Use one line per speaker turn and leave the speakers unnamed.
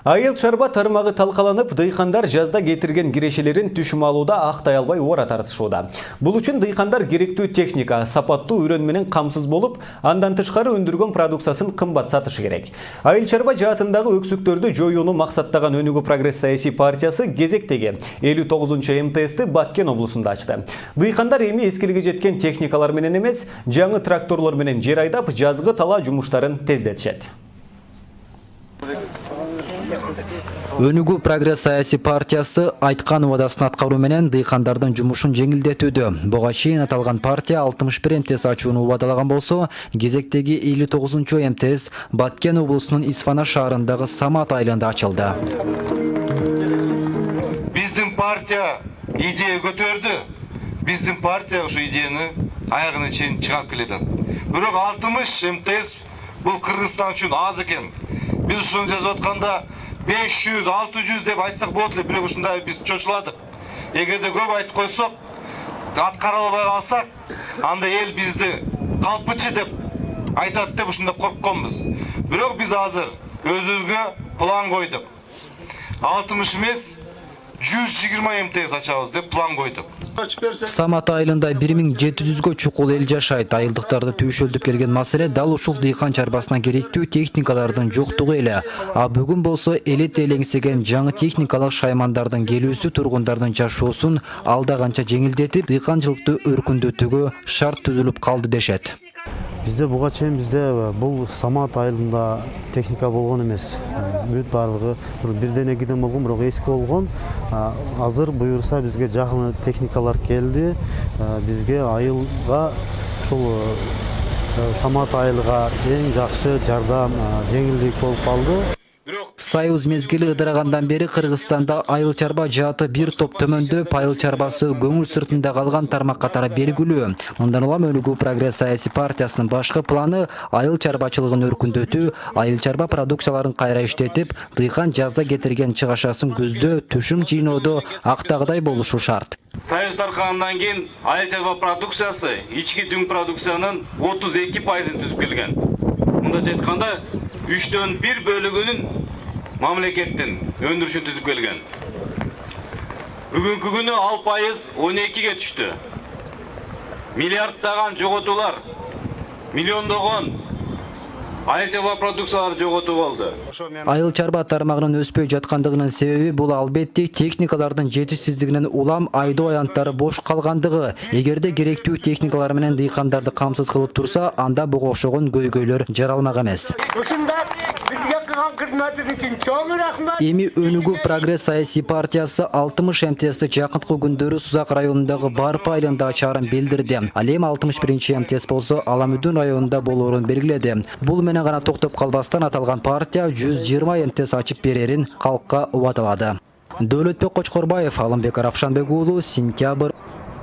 Айыл чарба тармағы талқаланып, дыйқандар жазда кетірген кирешелерин түшім алуда ақтай албай ора тартышууда. Бұл үшін дыйқандар керектүү техника, сапаттуу үйрөнменен камсыз болуп, андан тышкары өндүргөн продукциясын кымбат сатышы керек. Айыл чарба жаатындагы өксүктөрдү жоюуну максаттаган Өнүгүү Прогресс саясий партиясы кезектеги 59-чы МТСти Баткен облусунда ачты. Дыйқандар эми эскилиге жеткен техникалар менен эмес, жаңы тракторлор менен жер айдап, жазгы тала жумуштарын тездетишет.
Өнүгүү Прогресс саясий партиясы айткан убадасын аткаруу менен дыйкандардын жумушун жеңилдетүүдө. Буга чейин аталган партия 61 МТС ачууну убадалаган болсо, кезектеги 59-чу МТС Баткен облусунун Исфана шаарындагы Самат айылында ачылды.
Биздин партия идея көтөрдү. Биздин партия ушу идеяны аягына чейин чыгарып келет. Бирок 60 МТС бул Кыргызстан үчүн аз экен. Biz ушуну жазып атканда 500-600 деп айтсак болот эле, бирок ушундай биз чочуладык. Эгерде көп айтып койсок, аткара албай калсак, анда эл бизди калпычы деп айтат деп ушундай коркконбуз. Бирок биз азыр өзүбүзгө план койдук. 60 эмес 120 МТС ачабыз деп план койдук.
Самат айылында 1700-гө чукул эл жашайт. Айылдыктарды түйшөлдүп келген маселе дал ушул дыйкан чарбасына керектүү техникалардын жоктугу эле. А бүгүн болсо элет элеңсеген жаңы техникалык шаймандардын келүүсү тургундардын жашоосун алда канча жеңилдетип, дыйканчылыкты өркүндөтүүгө шарт түзүлүп калды дешет.
Bizde буга чейин бул Самат айылында техника болгон эмес. Бүт барлыгы бирден экиден болгон, бирок эски болгон. Азыр буюрса бизге жакын техникалар келди. Бизге айылга ушул Самат айылга эң жакшы жардам, жеңилдик болуп калды.
Союз мезгили ыдырагандан бери Кыргызстанда айыл чарба жааты бир топ төмөндөп, айыл чарбасы көңүл сыртында калган тармак катары белгилүү. Мындан улам Өнүгүү Прогресс саясий партиясынын башкы планы айыл чарбачылыгын өркүндөтүү, айыл чарба продукцияларын кайра иштетип, дыйкан жазда кетирген чыгашасын күздө түшүм жыйноодо актагыдай болушу шарт.
Союз таркагандан кийин айыл чарба продукциясы ички дүң продукциянын 32% түзүп келген. Мындайча айтканда 3/1 бөлүгүнүн мамлекеттин өндүрүшүн түзүп келген. Бүгүнкү күнү ал пайыз 12ге түштү. Миллиарддаган жоготуулар, миллиондогон айыл чарба продукциялар жоготуу болду.
Айыл чарба тармагынын өспөй жаткандыгынын себеби бул албетте техникалардын жетишсиздигинен улам айдоо аянттары бош калгандыгы. Эгерде керектүү техникалар менен дыйкандарды камсыз кылып турса, анда буга окшогон көйгөйлөр жаралмак эмес. Эми Өнүгүү Прогресс саясий партиясы 60 МТСти жакынкы күндөрү Сузак районундагы Барп айылында ачаарын билдирди. Ал эми 61 МТС болсо Аламүдүн районунда болоорун белгиледи. Бул менен гана токтоп калбастан аталган партия 120 МТС ачып берерин калкка убадалады. Дөөлөтбек Кочкорбаев, Алымбек Равшанбек уулу, Сентябрь